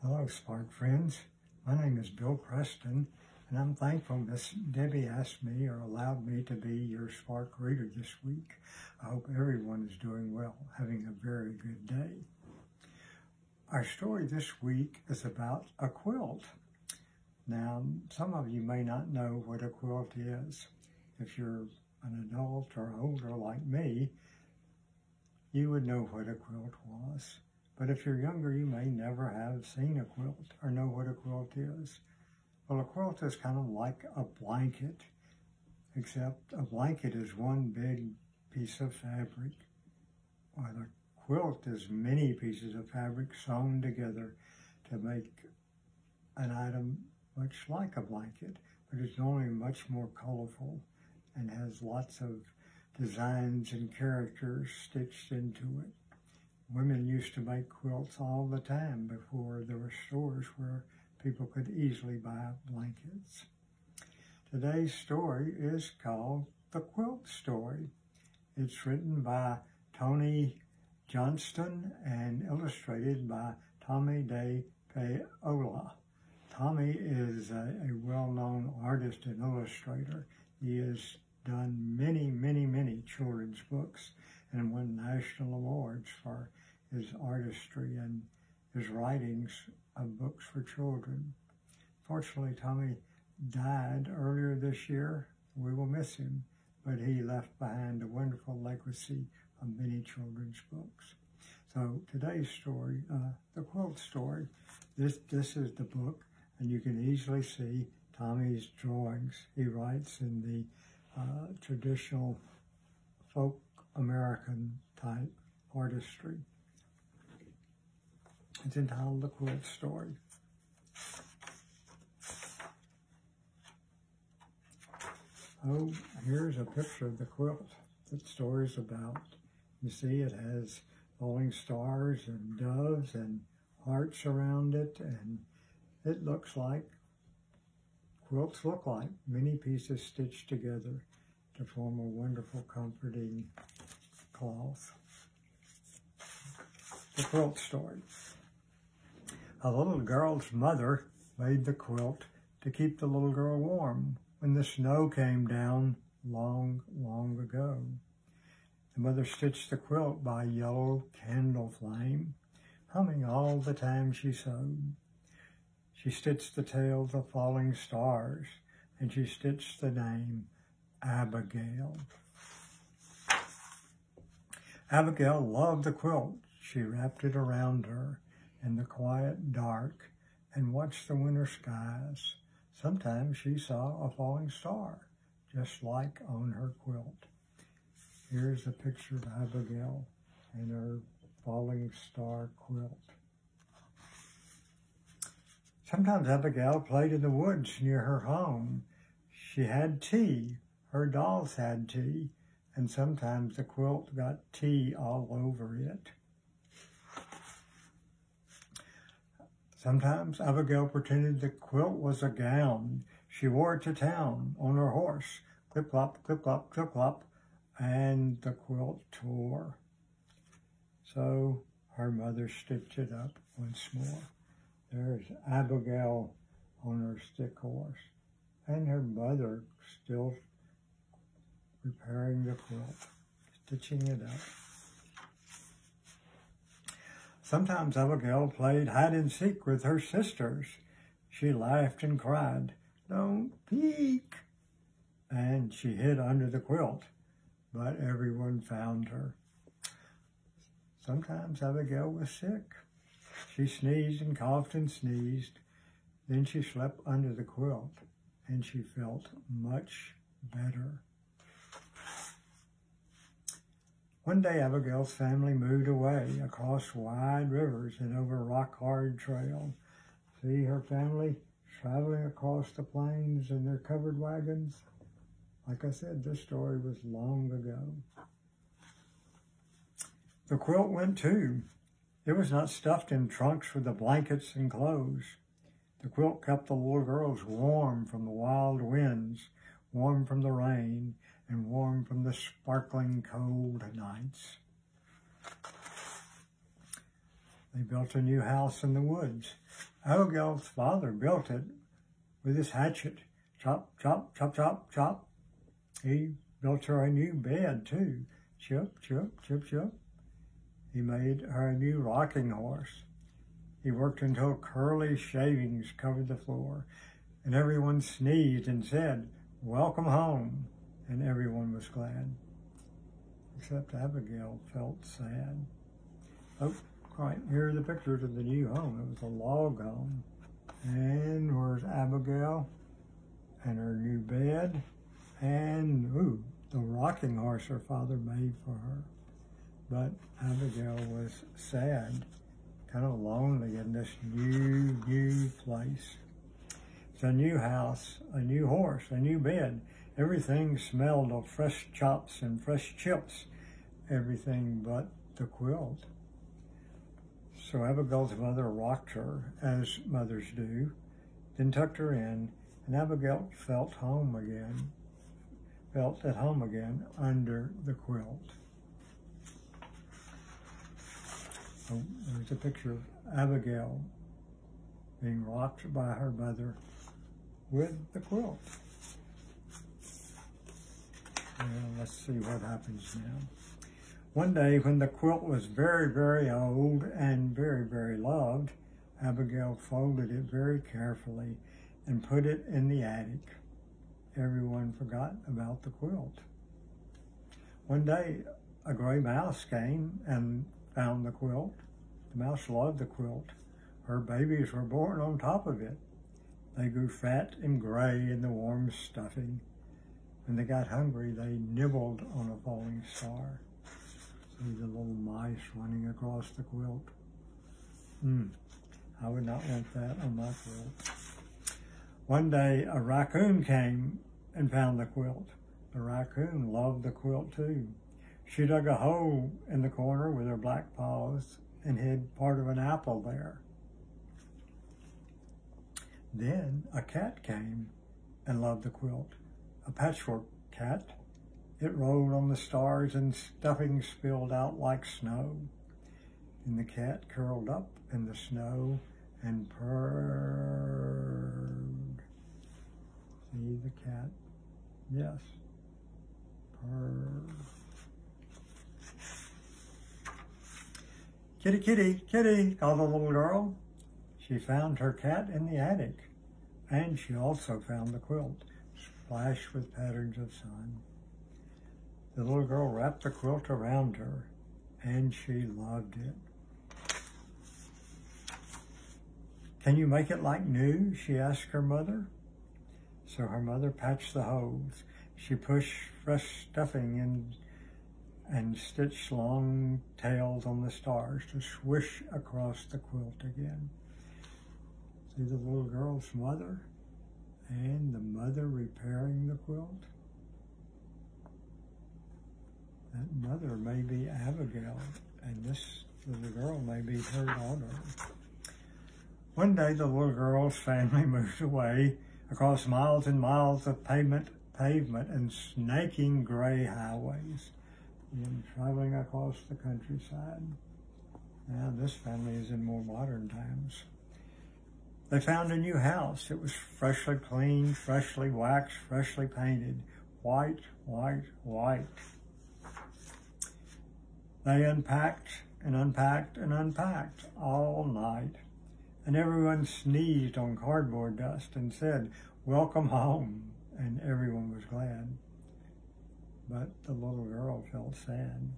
Hello, Spark friends. My name is Bill Preston, and I'm thankful Miss Debbie asked me or allowed me to be your Spark reader this week. I hope everyone is doing well, having a very good day. Our story this week is about a quilt. Now, some of you may not know what a quilt is. If you're an adult or older like me, you would know what a quilt was. But if you're younger, you may never have seen a quilt or know what a quilt is. Well, a quilt is kind of like a blanket, except a blanket is one big piece of fabric, while a quilt is many pieces of fabric sewn together to make an item much like a blanket, but it's only much more colorful and has lots of designs and characters stitched into it. Women used to make quilts all the time before there were stores where people could easily buy blankets. Today's story is called The Quilt Story. It's written by Toni Johnston and illustrated by Tommy De Paola. Tommy is a well-known artist and illustrator. He has done many children's books and won national awards for his artistry and his writings of books for children. Fortunately, Tommy died earlier this year. We will miss him, but he left behind a wonderful legacy of many children's books. So today's story, The Quilt Story, this is the book, and you can easily see Tommy's drawings. He writes in the traditional folk American type artistry. It's entitled The Quilt Story. Oh, here's a picture of the quilt that the story is about. You see it has falling stars and doves and hearts around it, and it looks like quilts look like many pieces stitched together to form a wonderful, comforting cloth. The Quilt Story. A little girl's mother made the quilt to keep the little girl warm when the snow came down long ago. The mother stitched the quilt by a yellow candle flame, humming all the time she sewed. She stitched the tails of falling stars, and she stitched the name Abigail. Abigail loved the quilt. She wrapped it around her in the quiet dark and watched the winter skies. Sometimes she saw a falling star, just like on her quilt. Here's a picture of Abigail and her falling star quilt. Sometimes Abigail played in the woods near her home. She had tea. Her dolls had tea, and sometimes the quilt got tea all over it. Sometimes Abigail pretended the quilt was a gown. She wore it to town on her horse, clip-clop, clip-clop, clip-clop, and the quilt tore. So her mother stitched it up once more. There's Abigail on her stick horse, and her mother still repairing the quilt, stitching it up. Sometimes Abigail played hide and seek with her sisters. She laughed and cried, "Don't peek!" And she hid under the quilt, but everyone found her. Sometimes Abigail was sick. She sneezed and coughed and sneezed. Then she slept under the quilt, and she felt much better. One day, Abigail's family moved away across wide rivers and over a rock-hard trail. See her family traveling across the plains in their covered wagons? Like I said, this story was long ago. The quilt went too. It was not stuffed in trunks with the blankets and clothes. The quilt kept the little girls warm from the wild winds, warm from the rain, and warm from the sparkling cold nights. They built a new house in the woods. Abigail's father built it with his hatchet. Chop, chop, chop, chop, chop. He built her a new bed, too. Chip, chip, chip, chip. He made her a new rocking horse. He worked until curly shavings covered the floor, and everyone sneezed and said, "Welcome home," and everyone was glad. Except Abigail felt sad. Oh, right, here are the pictures of the new home. It was a log home. And where's Abigail? And her new bed. And, ooh, the rocking horse her father made for her. But Abigail was sad, kind of lonely in this new place. It's a new house, a new horse, a new bed. Everything smelled of fresh chops and fresh chips. Everything but the quilt. So Abigail's mother rocked her, as mothers do, then tucked her in, and Abigail felt at home again under the quilt. Oh, there's a picture of Abigail being rocked by her mother with the quilt. And let's see what happens now. One day, when the quilt was very, very old and very, very loved, Abigail folded it very carefully and put it in the attic. Everyone forgot about the quilt. One day, a gray mouse came and found the quilt. The mouse loved the quilt. Her babies were born on top of it. They grew fat and gray in the warm stuffing. When they got hungry, they nibbled on a falling star. See the little mice running across the quilt. I would not want that on my quilt. One day, a raccoon came and found the quilt. The raccoon loved the quilt too. She dug a hole in the corner with her black paws and hid part of an apple there. Then a cat came and loved the quilt, a patchwork cat. It rolled on the stars and stuffing spilled out like snow. And the cat curled up in the snow and purred. See the cat? Yes. Purred. Kitty, kitty, kitty, called the little girl. She found her cat in the attic, and she also found the quilt, splashed with patterns of sun. The little girl wrapped the quilt around her, and she loved it. "Can you make it like new?" she asked her mother. So her mother patched the holes. She pushed fresh stuffing in and stitched long tails on the stars to swish across the quilt again. See the little girl's mother and the mother repairing the quilt? That mother may be Abigail, and this little girl may be her daughter. One day, the little girl's family moved away across miles and miles of pavement and snaking gray highways, and traveling across the countryside. Now, this family is in more modern times. They found a new house. It was freshly cleaned, freshly waxed, freshly painted. White, white, white. They unpacked and unpacked and unpacked all night. And everyone sneezed on cardboard dust and said, "Welcome home," and everyone was glad. But the little girl felt sad.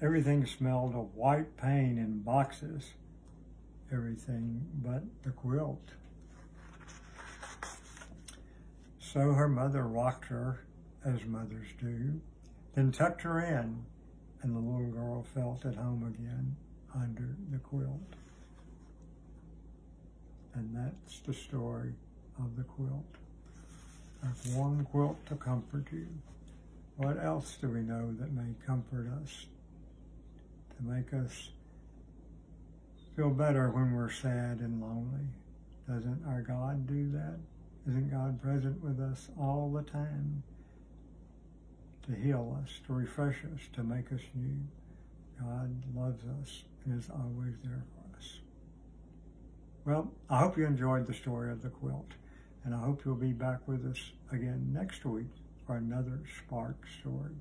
Everything smelled of white paint in boxes. Everything but the quilt. So her mother rocked her, as mothers do, then tucked her in, and the little girl felt at home again under the quilt. And that's the story of the quilt. A warm quilt to comfort you. What else do we know that may comfort us, to make us feel better when we're sad and lonely? Doesn't our God do that? Isn't God present with us all the time to heal us, to refresh us, to make us new? God loves us and is always there for us. Well, I hope you enjoyed the story of the quilt, and I hope you'll be back with us again next week for another Spark story.